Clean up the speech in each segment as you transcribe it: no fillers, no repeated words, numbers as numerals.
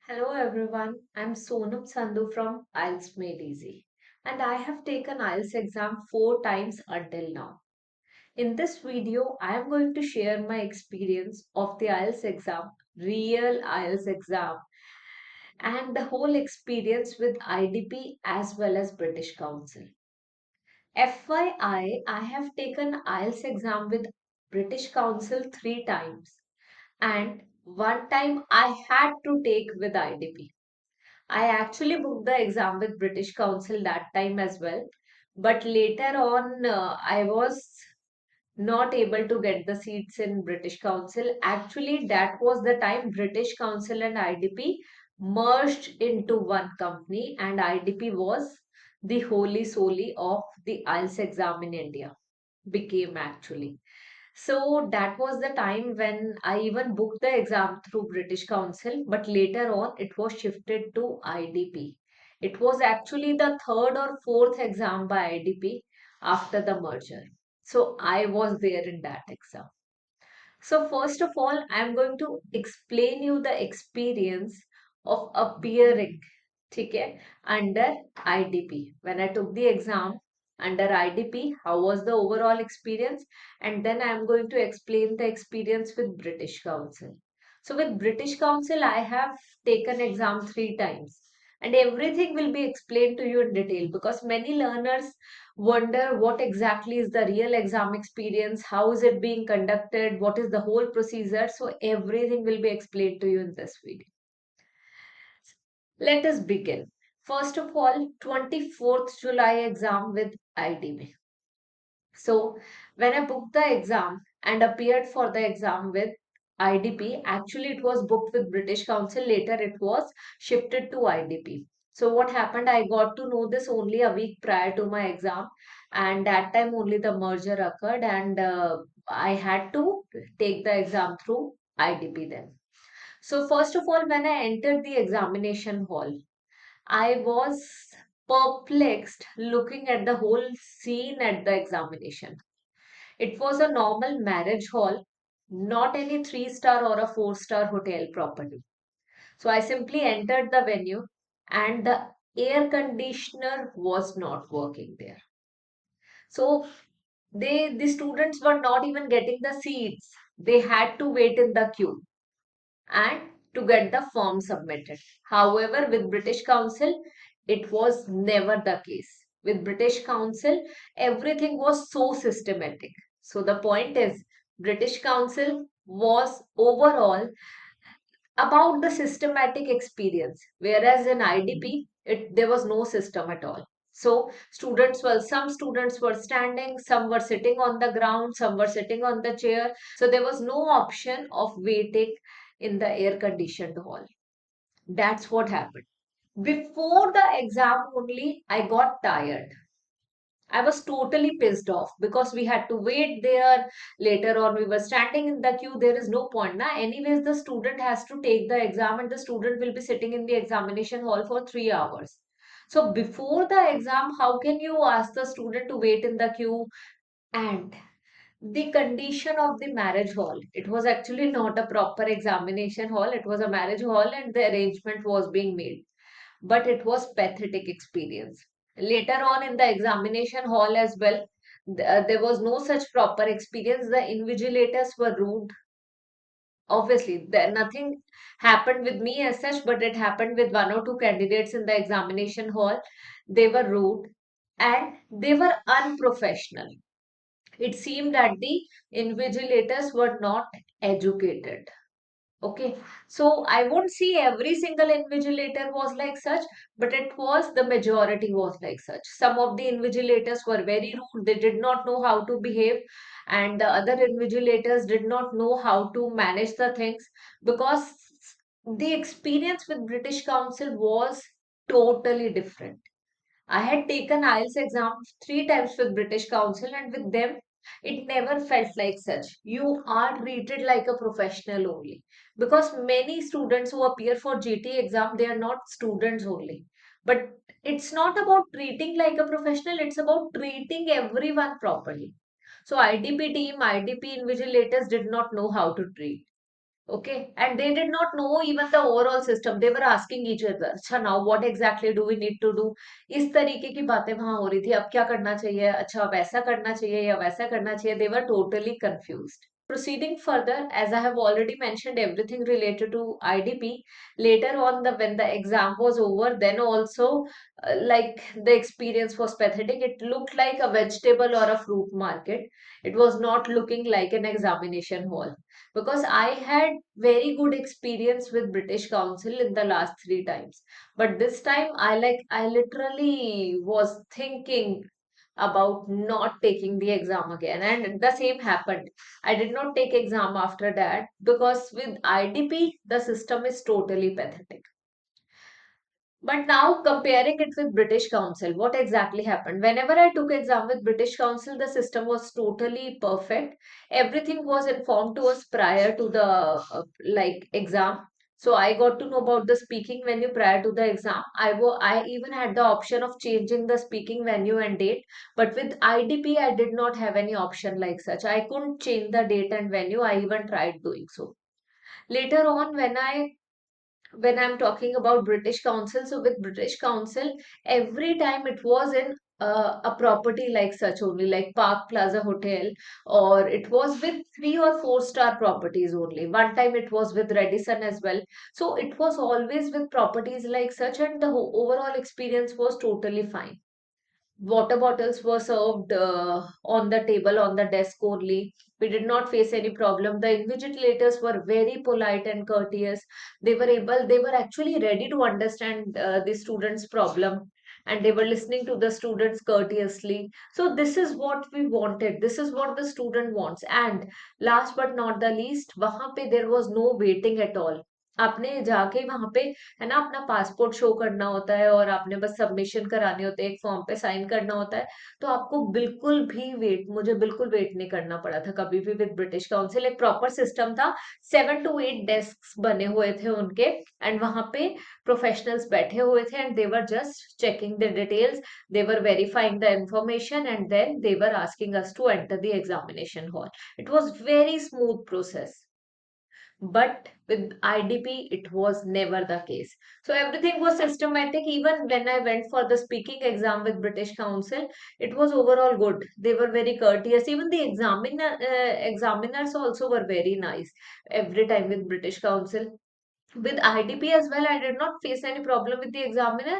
Hello everyone, I'm Sonam Sandhu from IELTS Made Easy and I have taken IELTS exam 4 times until now. In this video, I am going to share my experience of the IELTS exam, real IELTS exam, and the whole experience with IDP as well as British Council. FYI, I have taken IELTS exam with British Council 3 times and one time I had to take with IDP. I actually booked the exam with British Council that time as well, but later on I was not able to get the seats in British Council. Actually, that was the time British Council and IDP merged into one company, and IDP was the holy solely of the IELTS exam in India, became actually. So that was the time when I even booked the exam through British Council, but later on it was shifted to IDP. It was actually the third or fourth exam by IDP after the merger. So I was there in that exam. So first of all, I'm going to explain you the experience of appearing, okay, under IDP. When I took the exam under IDP, how was the overall experience? And then I'm going to explain the experience with British Council. So with British Council, I have taken exam 3 times. And everything will be explained to you in detail because many learners wonder what exactly is the real exam experience, how is it being conducted, what is the whole procedure. So everything will be explained to you in this video. Let us begin. First of all, 24th July exam with IDB. So when I booked the exam and appeared for the exam with IDP, actually it was booked with British Council. Later it was shifted to IDP. So what happened? I got to know this only a week prior to my exam, and that time only the merger occurred, and I had to take the exam through IDP then. So first of all, when I entered the examination hall, I was perplexed looking at the whole scene at the examination. It was a normal marriage hall, not any 3-star or a 4-star hotel property. So I simply entered the venue and the air conditioner was not working there. So the students were not even getting the seats. They had to wait in the queue and to get the form submitted. However, with British Council, it was never the case. With British Council, everything was so systematic. So the point is, British Council was overall about the systematic experience, whereas in IDP, there was no system at all. So some students were standing, some were sitting on the ground, some were sitting on the chair. So there was no option of waiting in the air conditioned hall. That's what happened. Before the exam only, I got tired. I was totally pissed off because we had to wait there. Later on, we were standing in the queue. There is no point. Now, anyways, the student has to take the exam and the student will be sitting in the examination hall for 3 hours. So, before the exam, how can you ask the student to wait in the queue? And the condition of the marriage hall, it was actually not a proper examination hall, it was a marriage hall, and the arrangement was being made, but it was pathetic experience. Later on in the examination hall as well, there was no such proper experience. The invigilators were rude. Obviously, nothing happened with me as such, but it happened with one or two candidates in the examination hall. They were rude and they were unprofessional. It seemed that the invigilators were not educated. Okay, so I won't see every single invigilator was like such, but it was the majority was like such. Some of the invigilators were very rude, they did not know how to behave, and the other invigilators did not know how to manage the things because the experience with British Council was totally different. I had taken IELTS exam 3 times with British Council, and with them, it never felt like such. You are treated like a professional only. Because many students who appear for GT exam, they are not students only. But it's not about treating like a professional, it's about treating everyone properly. So IDP team, IDP invigilators did not know how to treat. Okay, and they did not know even the overall system. They were asking each other, अच्छा now what exactly do we need to do? इस तरीके की बातें वहां हो रही थी. अब क्या करना चाहिए? अच्छा वैसा करना चाहिए या वैसा करना चाहिए? They were totally confused. Proceeding further, as I have already mentioned everything related to IDP, later on when the exam was over, then also like the experience was pathetic. It looked like a vegetable or a fruit market. It was not looking like an examination hall because I had very good experience with British Council in the last three times. But this time I literally was thinking about not taking the exam again, and the same happened. I did not take exam after that because with IDP the system is totally pathetic. But now comparing it with British Council, what exactly happened? Whenever I took exam with British Council, the system was totally perfect. Everything was informed to us prior to the like exam. So I got to know about the speaking venue prior to the exam. I even had the option of changing the speaking venue and date. But with IDP, I did not have any option like such. I couldn't change the date and venue. I even tried doing so. Later on, when I'm talking about British Council, so with British Council, every time it was in a property like such only, like Park Plaza Hotel, or it was with 3 or 4 star properties only. One time it was with Radisson as well. So it was always with properties like such, and the overall experience was totally fine. Water bottles were served on the table, on the desk only. We did not face any problem. The invigilators were very polite and courteous. They were actually ready to understand the students' problem, and they were listening to the students courteously. So this is what we wanted. This is what the student wants. And last but not the least, वहां पे there was no waiting at all. आपने जाके वहां पे है ना अपना passport show करना होता है और आपने बस सबमिशन कराने होते हैं, एक फॉर्म पे साइन करना होता है. तो आपको बिल्कुल भी वेट मुझे बिल्कुल वेट नहीं करना पड़ा था कभी भी विद ब्रिटिश काउंसिल. एक प्रॉपर सिस्टम था. 7 to 8 डेस्क बने हुए थे उनके, एंड वहां पे प्रोफेशनल्स बैठे हुए थे, and they were just checking the details. They were verifying the information and then they were asking us to enter the examination hall. It was very smooth process. But with IDP, it was never the case. So everything was systematic. Even when I went for the speaking exam with British Council, it was overall good. They were very courteous. Even the examiners also were very nice every time with British Council. With IDP as well, I did not face any problem with the examiner.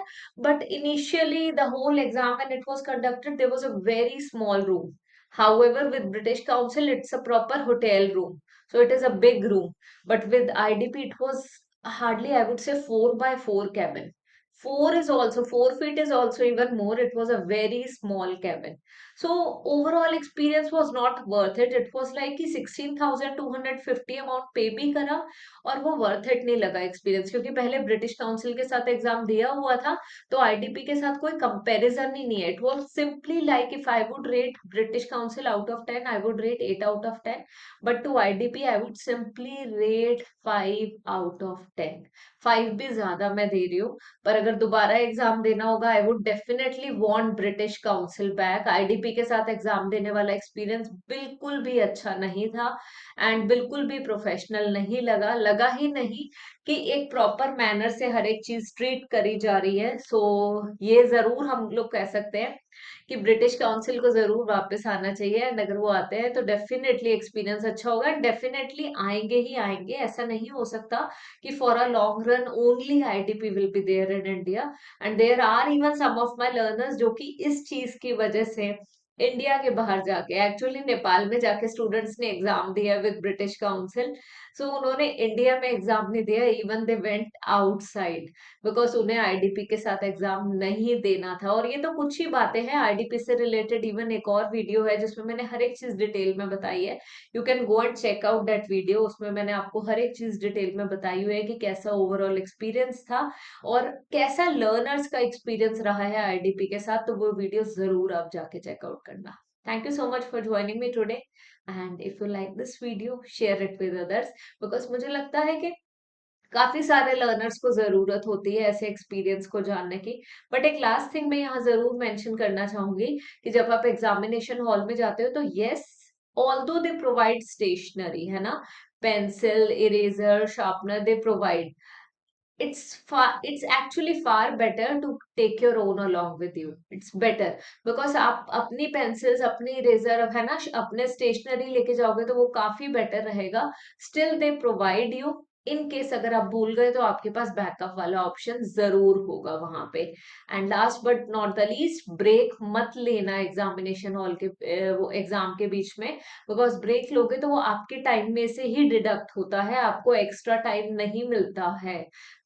But initially, the whole exam, when it was conducted, there was a very small room. However, with British Council, it's a proper hotel room. So it is a big room. But with IDP, it was hardly, I would say, 4 by 4 cabin. 4 feet is also even more. It was a very small cabin. So overall experience was not worth it. It was like कि 16,250 amount पे भी करा और वो worth it नहीं लगा experience, क्योंकि पहले ब्रिटिश काउंसिल के साथ एग्जाम दिया हुआ था. तो आईडीपी के साथ कोई कंपैरिजन ही नहीं है. It was simply like if I would rate British Council out of 10, I would rate 8 out of 10. But to IDP I would simply rate 5 out of 10. 5 भी ज्यादा मैं दे रही हूँ. पर अगर दोबारा एग्जाम देना होगा, I would definitely want British council back. IDP के साथ एग्जाम देने वाला एक्सपीरियंस बिल्कुल भी अच्छा नहीं था, एंड बिल्कुल भी प्रोफेशनल नहीं लगा. लगा ही नहीं कि एक प्रॉपर मैनर से हर एक चीज ट्रीट करी जा रही है. सो ये जरूर हम लोग कह सकते हैं कि ब्रिटिश काउंसिल को जरूर वापस आना चाहिए, एंड अगर वो आते हैं तो डेफिनेटली एक्सपीरियंस अच्छा होगा, एंड डेफिनेटली आएंगे ही आएंगे. ऐसा नहीं हो सकता कि for a long run only IDP will be there in India. And there are even some of my learners जो कि इस चीज की वजह से इंडिया के बाहर जाके, एक्चुअली नेपाल में जाके स्टूडेंट्स ने एग्जाम दिया विद ब्रिटिश काउंसिल. सो उन्होंने इंडिया में एग्जाम नहीं दिया, even they went outside, because उन्हें आईडीपी के साथ एग्जाम नहीं देना था. और ये तो कुछ ही बातें हैं आईडीपी से रिलेटेड. इवन एक और वीडियो है जिसमें मैंने हर एक चीज डिटेल में बताई है. You can go and check out that video. उसमें मैंने आपको हर एक चीज डिटेल में बताई हुई है कि कैसा ओवरऑल एक्सपीरियंस था और कैसा लर्नर्स का एक्सपीरियंस रहा है आईडीपी के साथ. तो वो वीडियो जरूर आप जाके चेकआउट करना. Thank you so much for joining me today, and if you like this video share it with others, because मुझे लगता है कि काफी सारे लर्नर्स को जरूरत होती है ऐसे एक्सपीरियंस को जानने की. बट एक लास्ट थिंग मैं यहाँ जरूर मेंशन करना चाहूंगी कि जब आप एग्जामिनेशन हॉल में जाते हो तो yes, although they provide stationery, है ना, pencil, eraser, sharpener they provide. It's actually far better to take your own along with you. It's better because आप अपनी पेंसिल्स, अपनी इरेजर है ना, अपने स्टेशनरी लेके जाओगे तो वो काफी बेटर रहेगा. Still they provide you, in case अगर आप भूल गए तो आपके पास बैकअप वाला ऑप्शन जरूर होगा वहां पे. And last but not the least, break मत लेना एग्जामिनेशन हॉल के वो एग्जाम के बीच में. बिकॉज ब्रेक लोगे तो वो आपके टाइम में से ही डिडक्ट होता है, आपको एक्स्ट्रा टाइम नहीं मिलता है.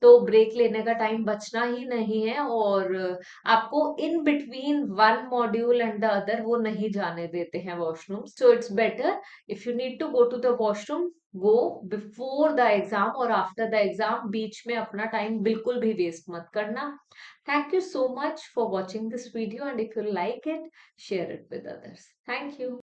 तो ब्रेक लेने का टाइम बचना ही नहीं है. और आपको in between one module and the other वो नहीं जाने देते हैं washroom. So it's better, if you need to go to the washroom, go before the exam और आफ्टर द एग्जाम. बीच में अपना टाइम बिल्कुल भी वेस्ट मत करना. Thank you so much for watching this video, and if you like it, share it with others. Thank you.